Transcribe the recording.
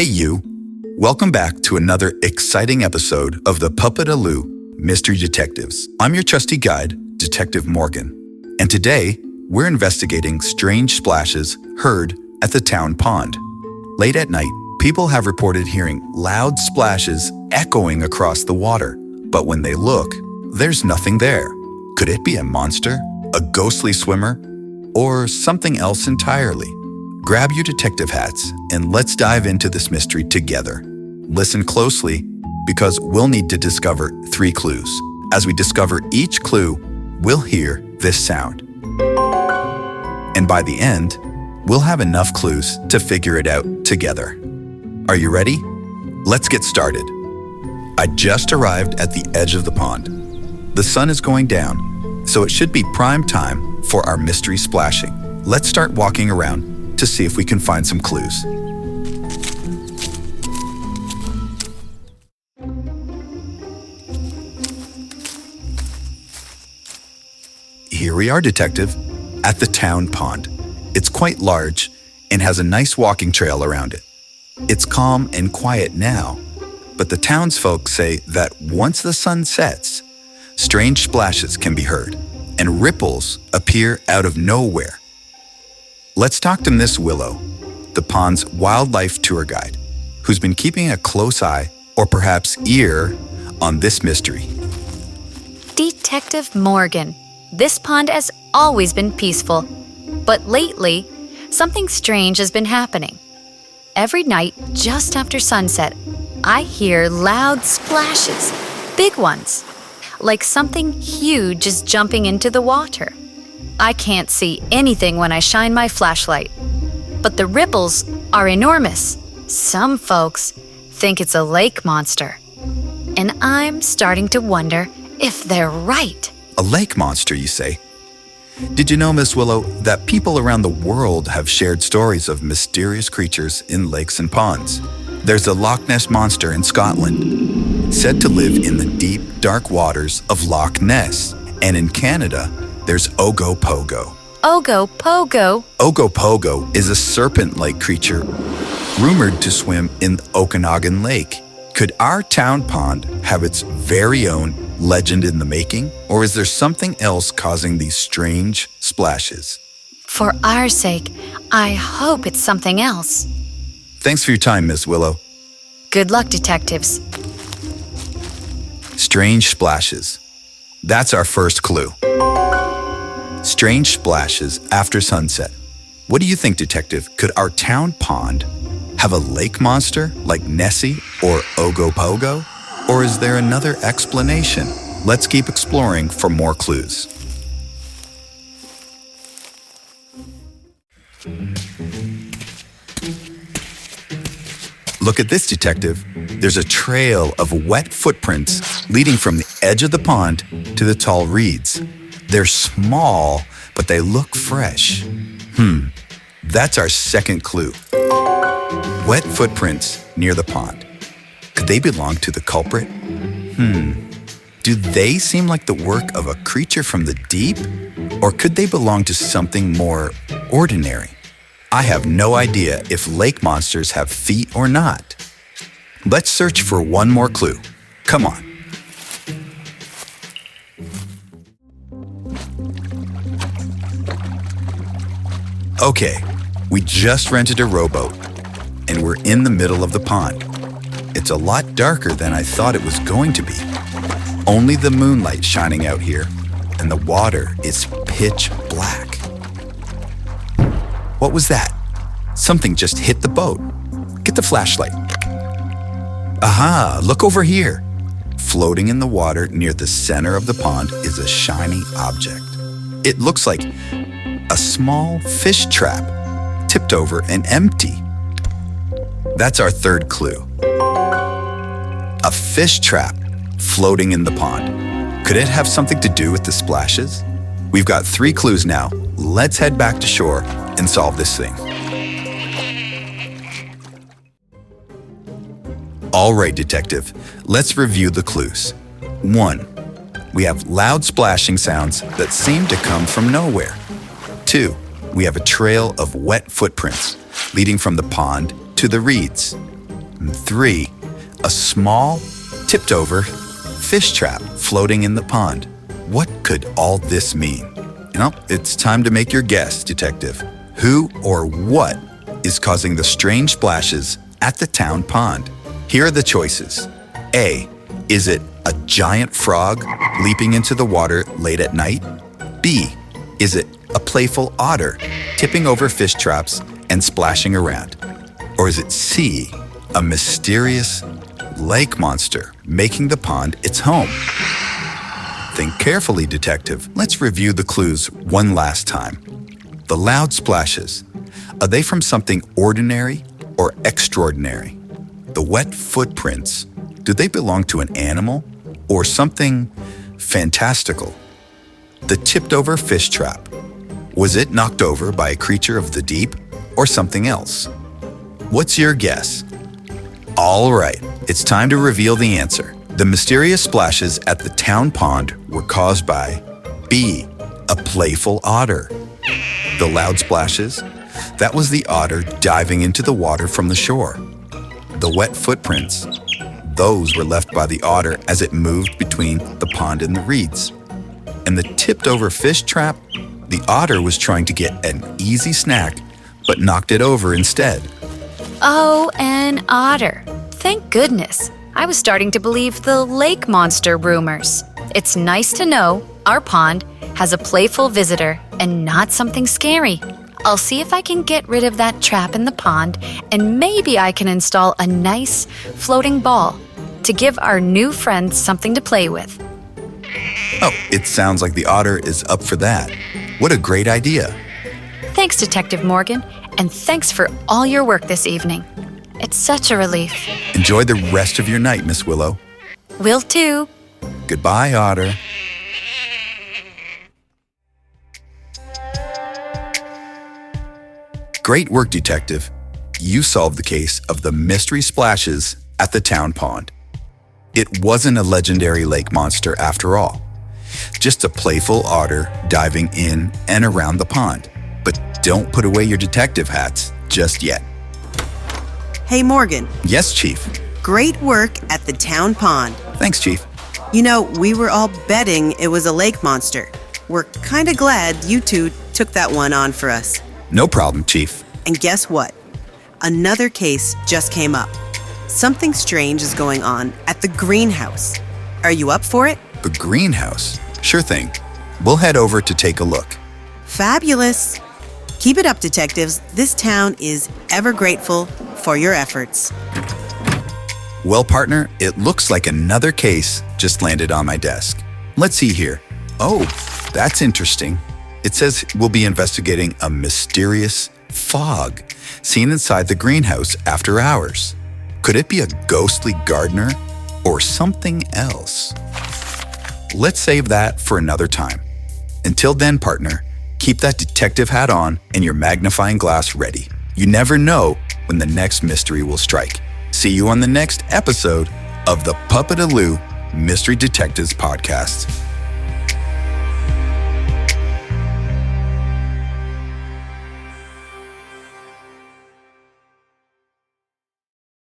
Hey you! Welcome back to another exciting episode of the Puppet-a-loo Mystery Detectives. I'm your trusty guide, Detective Morgan, and today we're investigating strange splashes heard at the town pond. Late at night, people have reported hearing loud splashes echoing across the water, but when they look, there's nothing there. Could it be a monster, a ghostly swimmer, or something else entirely? Grab your detective hats and let's dive into this mystery together. Listen closely because we'll need to discover 3 clues. As we discover each clue, we'll hear this sound. And by the end, we'll have enough clues to figure it out together. Are you ready? Let's get started. I just arrived at the edge of the pond. The sun is going down, so it should be prime time for our mystery splashing. Let's start walking around to see if we can find some clues. Here we are, Detective, at the town pond. It's quite large and has a nice walking trail around it. It's calm and quiet now, but the townsfolk say that once the sun sets, strange splashes can be heard and ripples appear out of nowhere. Let's talk to Miss Willow, the pond's wildlife tour guide, who's been keeping a close eye, or perhaps ear, on this mystery. Detective Morgan, this pond has always been peaceful, but lately, something strange has been happening. Every night, just after sunset, I hear loud splashes, big ones, like something huge is jumping into the water. I can't see anything when I shine my flashlight, but the ripples are enormous. Some folks think it's a lake monster, and I'm starting to wonder if they're right. A lake monster, you say? Did you know, Miss Willow, that people around the world have shared stories of mysterious creatures in lakes and ponds? There's a Loch Ness monster in Scotland, said to live in the deep, dark waters of Loch Ness, and in Canada, there's Ogopogo. Ogopogo? Ogopogo is a serpent-like creature rumored to swim in Okanagan Lake. Could our town pond have its very own legend in the making, or is there something else causing these strange splashes? For our sake, I hope it's something else. Thanks for your time, Miss Willow. Good luck, detectives. Strange splashes. That's our first clue. Strange splashes after sunset. What do you think, Detective? Could our town pond have a lake monster like Nessie or Ogopogo? Or is there another explanation? Let's keep exploring for more clues. Look at this, Detective. There's a trail of wet footprints leading from the edge of the pond to the tall reeds. They're small, but they look fresh. That's our second clue. Wet footprints near the pond. Could they belong to the culprit? Do they seem like the work of a creature from the deep? Or could they belong to something more ordinary? I have no idea if lake monsters have feet or not. Let's search for one more clue. Come on. Okay, we just rented a rowboat, and we're in the middle of the pond. It's a lot darker than I thought it was going to be. Only the moonlight shining out here, and the water is pitch black. What was that? Something just hit the boat. Get the flashlight. Aha, look over here. Floating in the water near the center of the pond is a shiny object. It looks like a small fish trap, tipped over and empty. That's our third clue. A fish trap floating in the pond. Could it have something to do with the splashes? We've got 3 clues now. Let's head back to shore and solve this thing. All right, Detective, let's review the clues. 1. We have loud splashing sounds that seem to come from nowhere. 2. We have a trail of wet footprints leading from the pond to the reeds. And 3, a small, tipped-over fish trap floating in the pond. What could all this mean? It's time to make your guess, Detective. Who or what is causing the strange splashes at the town pond? Here are the choices. A, is it a giant frog leaping into the water late at night? B, is it a playful otter tipping over fish traps and splashing around? Or is it C, a mysterious lake monster making the pond its home? Think carefully, Detective. Let's review the clues one last time. The loud splashes, are they from something ordinary or extraordinary? The wet footprints, do they belong to an animal or something fantastical? The tipped-over fish trap, was it knocked over by a creature of the deep or something else? What's your guess? All right, it's time to reveal the answer. The mysterious splashes at the town pond were caused by B, a playful otter. The loud splashes, that was the otter diving into the water from the shore. The wet footprints, those were left by the otter as it moved between the pond and the reeds. And the tipped-over fish trap, the otter was trying to get an easy snack, but knocked it over instead. Oh, an otter. Thank goodness. I was starting to believe the lake monster rumors. It's nice to know our pond has a playful visitor and not something scary. I'll see if I can get rid of that trap in the pond, and maybe I can install a nice floating ball to give our new friends something to play with. Oh, it sounds like the otter is up for that. What a great idea. Thanks, Detective Morgan, and thanks for all your work this evening. It's such a relief. Enjoy the rest of your night, Miss Willow. Will too. Goodbye, Otter. Great work, Detective. You solved the case of the mystery splashes at the town pond. It wasn't a legendary lake monster after all, just a playful otter diving in and around the pond. But don't put away your detective hats just yet. Hey, Morgan. Yes, Chief. Great work at the town pond. Thanks, Chief. We were all betting it was a lake monster. We're kind of glad you two took that one on for us. No problem, Chief. And guess what? Another case just came up. Something strange is going on at the greenhouse. Are you up for it? The greenhouse? Sure thing. We'll head over to take a look. Fabulous. Keep it up, detectives. This town is ever grateful for your efforts. Well, partner, it looks like another case just landed on my desk. Let's see here. Oh, that's interesting. It says we'll be investigating a mysterious fog seen inside the greenhouse after hours. Could it be a ghostly gardener or something else? Let's save that for another time. Until then, partner, keep that detective hat on and your magnifying glass ready. You never know when the next mystery will strike. See you on the next episode of the Puppet-a-loo Mystery Detectives Podcast.